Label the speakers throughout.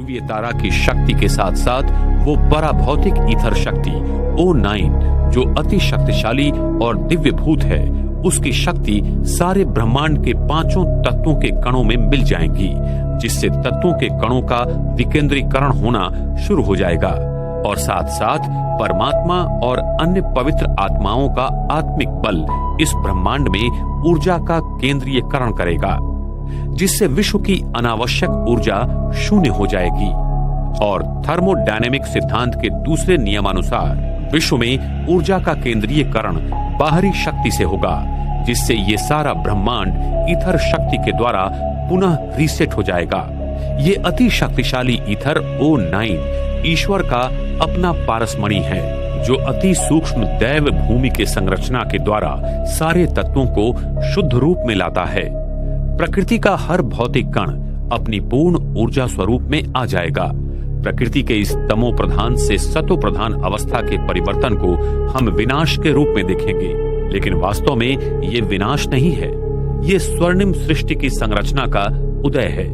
Speaker 1: ध्रुवीय तारा की शक्ति के साथ साथ वो पराभौतिक ईथर शक्ति O9 जो अति शक्तिशाली और दिव्य भूत है, उसकी शक्ति सारे ब्रह्मांड के पांचों तत्वों के कणों में मिल जाएगी, जिससे तत्वों के कणों का विकेंद्रीकरण होना शुरू हो जाएगा और साथ साथ परमात्मा और अन्य पवित्र आत्माओं का आत्मिक बल इस ब्रह्मांड में ऊर्जा का केंद्रीयकरण करेगा, जिससे विश्व की अनावश्यक ऊर्जा शून्य हो जाएगी। और थर्मोडायनेमिक सिद्धांत के दूसरे नियमानुसार विश्व में ऊर्जा का केंद्रीयकरण बाहरी शक्ति से होगा, जिससे ये सारा ब्रह्मांड ईथर शक्ति के द्वारा पुनः रीसेट हो जाएगा। ये अति शक्तिशाली ईथर O9 ईश्वर का अपना पारसमणि है, जो अति सूक्ष्म दैव भूमि के संरचना के द्वारा सारे तत्वों को शुद्ध रूप में लाता है। प्रकृति का हर भौतिक कण अपनी पूर्ण ऊर्जा स्वरूप में आ जाएगा। प्रकृति के इस तमो प्रधान से सतो प्रधान अवस्था के परिवर्तन को हम विनाश के रूप में देखेंगे, लेकिन वास्तव में ये विनाश नहीं है, ये स्वर्णिम सृष्टि की संरचना का उदय है।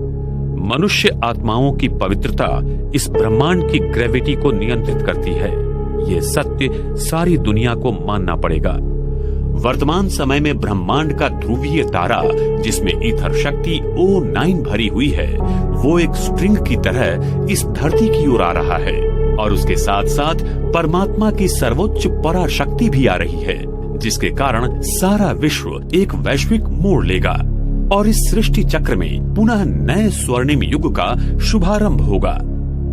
Speaker 1: मनुष्य आत्माओं की पवित्रता इस ब्रह्मांड की ग्रेविटी को नियंत्रित करती है। ये सत्य सारी दुनिया को मानना पड़ेगा। वर्तमान समय में ब्रह्मांड का ध्रुवीय तारा, जिसमें ईथर शक्ति O9 भरी हुई है, वो एक स्ट्रिंग की तरह इस धरती की ओर आ रहा है और उसके साथ साथ परमात्मा की सर्वोच्च पराशक्ति भी आ रही है, जिसके कारण सारा विश्व एक वैश्विक मोड़ लेगा और इस सृष्टि चक्र में पुनः नए स्वर्णिम युग का शुभारंभ होगा।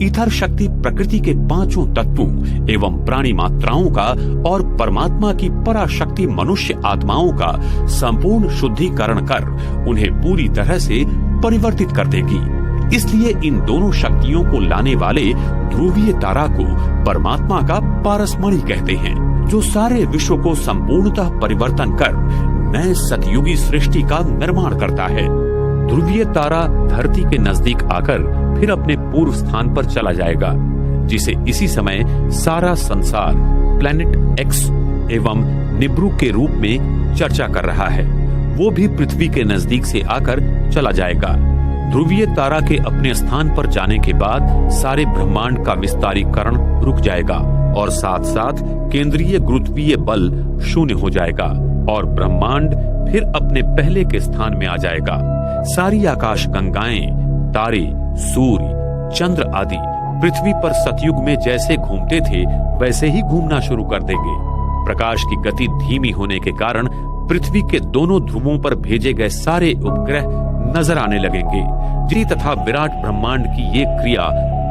Speaker 1: ईथर शक्ति प्रकृति के पांचों तत्वों एवं प्राणी मात्राओं का और परमात्मा की पराशक्ति मनुष्य आत्माओं का संपूर्ण शुद्धिकरण कर उन्हें पूरी तरह से परिवर्तित कर देगी। इसलिए इन दोनों शक्तियों को लाने वाले ध्रुवीय तारा को परमात्मा का पारसमणि कहते हैं, जो सारे विश्व को संपूर्णतः परिवर्तन कर नए सतयुगी सृष्टि का निर्माण करता है। ध्रुवीय तारा धरती के नजदीक आकर फिर अपने पूर्व स्थान पर चला जाएगा, जिसे इसी समय सारा संसार प्लैनेट एक्स एवं निब्रू के रूप में चर्चा कर रहा है। वो भी पृथ्वी के नजदीक से आकर चला जाएगा। ध्रुवीय तारा के अपने स्थान पर जाने के बाद सारे ब्रह्मांड का विस्तारीकरण रुक जाएगा और साथ साथ केंद्रीय गुरुत्वीय बल शून्य हो जाएगा और ब्रह्मांड फिर अपने पहले के स्थान में आ जाएगा। सारी आकाश गंगाएं, तारे, सूर्य, चंद्र आदि पृथ्वी पर सतयुग में जैसे घूमते थे वैसे ही घूमना शुरू कर देंगे। प्रकाश की गति धीमी होने के कारण पृथ्वी के दोनों ध्रुवों पर भेजे गए सारे उपग्रह नजर आने लगेंगे। जी तथा विराट ब्रह्मांड की ये क्रिया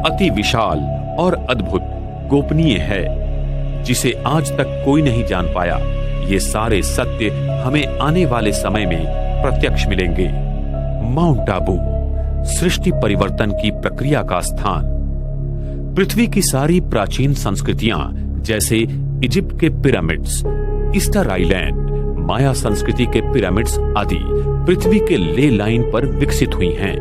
Speaker 1: अति विशाल और अद्भुत गोपनीय है, जिसे आज तक कोई नहीं जान पाया। ये सारे सत्य हमें आने वाले समय में प्रत्यक्ष मिलेंगे। माउंट आबू, सृष्टि परिवर्तन की प्रक्रिया का स्थान। पृथ्वी की सारी प्राचीन संस्कृतियां जैसे इजिप्ट के पिरामिड्स, ईस्टर आइलैंड, माया संस्कृति के पिरामिड्स आदि पृथ्वी के ले लाइन पर विकसित हुई हैं।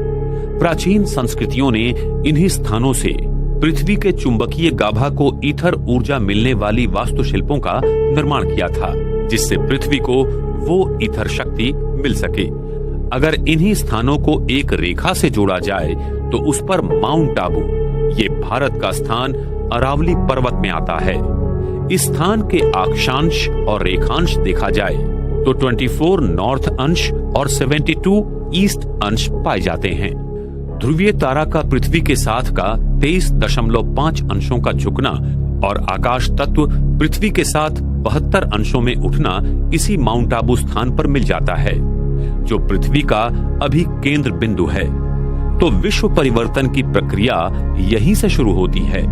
Speaker 1: प्राचीन संस्कृतियों ने इन्हीं स्थानों से पृथ्वी के चुंबकीय गाभा को ईथर ऊर्जा मिलने वाली वास्तुशिल्पों का निर्माण किया था, जिससे पृथ्वी को वो ईथर शक्ति मिल सके। अगर इन्हीं स्थानों को एक रेखा से जोड़ा जाए तो उस पर माउंट आबू, ये भारत का स्थान अरावली पर्वत में आता है। इस स्थान के अक्षांश और रेखांश देखा जाए तो 24 नॉर्थ अंश और 72 ईस्ट अंश पाए जाते हैं। ध्रुवीय तारा का पृथ्वी के साथ का 23.5 अंशों का झुकना और आकाश तत्व पृथ्वी के साथ 72 अंशों में उठना इसी माउंट आबू स्थान पर मिल जाता है, जो पृथ्वी का अभी केंद्र बिंदु है। तो विश्व परिवर्तन की प्रक्रिया यहीं से शुरू होती है।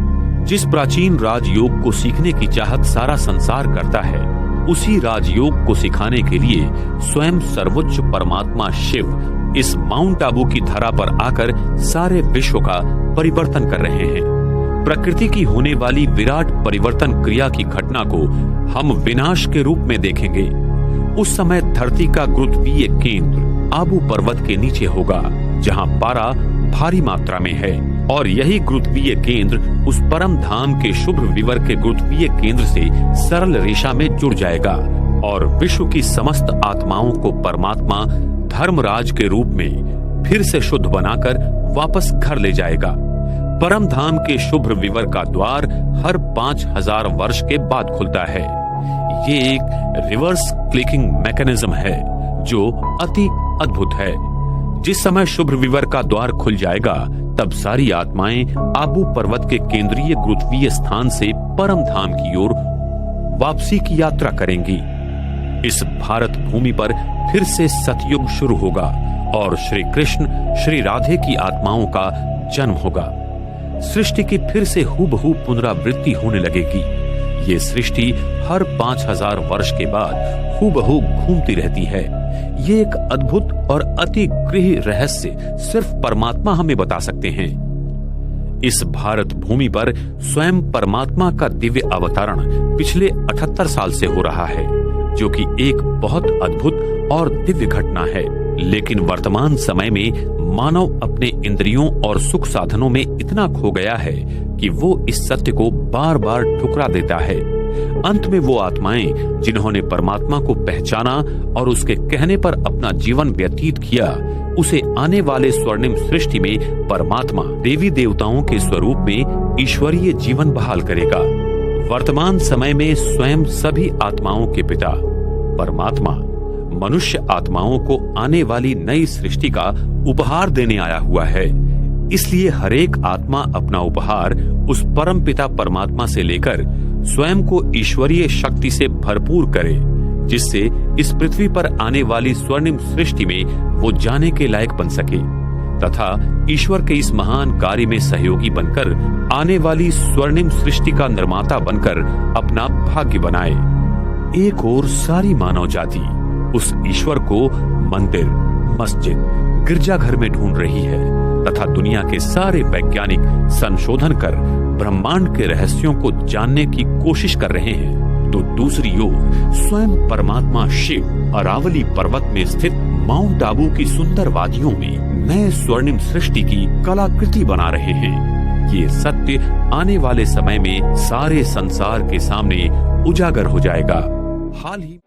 Speaker 1: जिस प्राचीन राजयोग को सीखने की चाहत सारा संसार करता है, उसी राजयोग को सिखाने के लिए स्वयं सर्वोच्च परमात्मा शिव इस माउंट आबू की धरा पर आकर सारे विश्व का परिवर्तन कर रहे हैं। प्रकृति की होने वाली विराट परिवर्तन क्रिया की घटना को हम विनाश के रूप में देखेंगे। उस समय धरती का गुरुत्वीय केंद्र आबू पर्वत के नीचे होगा, जहां पारा भारी मात्रा में है, और यही गुरुत्वीय केंद्र उस परम धाम के शुभ विवर के गुरुत्वीय केंद्र से सरल रेखा में जुड़ जाएगा और विश्व की समस्त आत्माओं को परमात्मा धर्मराज के रूप में फिर से शुद्ध बनाकर वापस घर ले जाएगा। परम धाम के शुभ विवर का द्वार हर 5000 वर्ष के बाद खुलता है। ये एक रिवर्स क्लिकिंग मैकेनिज्म है जो अति अद्भुत है। जिस समय शुभ विवर का द्वार खुल जाएगा तब सारी आत्माएं आबू पर्वत के केंद्रीय गुरुत्वीय स्थान से परम धाम की ओर वापसी की यात्रा करेंगी। इस भारत भूमि पर फिर से सतयुग शुरू होगा और श्री कृष्ण श्री राधे की आत्माओं का जन्म होगा। सृष्टि की फिर से हूबहू पुनरावृत्ति होने लगेगी। ये सृष्टि हर 5000 वर्ष के बाद हूबहू घूमती रहती है। ये एक अद्भुत और अति गृह रहस्य सिर्फ परमात्मा हमें बता सकते हैं। इस भारत भूमि पर स्वयं परमात्मा का दिव्य अवतरण पिछले 78 साल से हो रहा है, जो कि एक बहुत अद्भुत और दिव्य घटना है। लेकिन वर्तमान समय में मानव अपने इंद्रियों और सुख साधनों में इतना खो गया है कि वो इस सत्य को बार बार ठुकरा देता है। अंत में वो आत्माएं जिन्होंने परमात्मा को पहचाना और उसके कहने पर अपना जीवन व्यतीत किया, उसे आने वाले स्वर्णिम सृष्टि में परमात्मा देवी देवताओं के स्वरूप में ईश्वरीय जीवन बहाल करेगा। वर्तमान समय में स्वयं सभी आत्माओं के पिता परमात्मा मनुष्य आत्माओं को आने वाली नई सृष्टि का उपहार देने आया हुआ है। इसलिए हरेक आत्मा अपना उपहार उस परम पिता परमात्मा से लेकर स्वयं को ईश्वरीय शक्ति से भरपूर करे, जिससे इस पृथ्वी पर आने वाली स्वर्णिम सृष्टि में वो जाने के लायक बन सके तथा ईश्वर के इस महान कार्य में सहयोगी बनकर आने वाली स्वर्णिम सृष्टि का निर्माता बनकर अपना भाग्य बनाए। एक और सारी मानव जाति उस ईश्वर को मंदिर, मस्जिद, गिरजाघर में ढूंढ रही है तथा दुनिया के सारे वैज्ञानिक संशोधन कर ब्रह्मांड के रहस्यों को जानने की कोशिश कर रहे हैं, तो दूसरी ओर स्वयं परमात्मा शिव अरावली पर्वत में स्थित माउंट आबू की सुंदर वादियों में नए स्वर्णिम सृष्टि की कलाकृति बना रहे हैं। ये सत्य आने वाले समय में सारे संसार के सामने उजागर हो जाएगा। हाल ही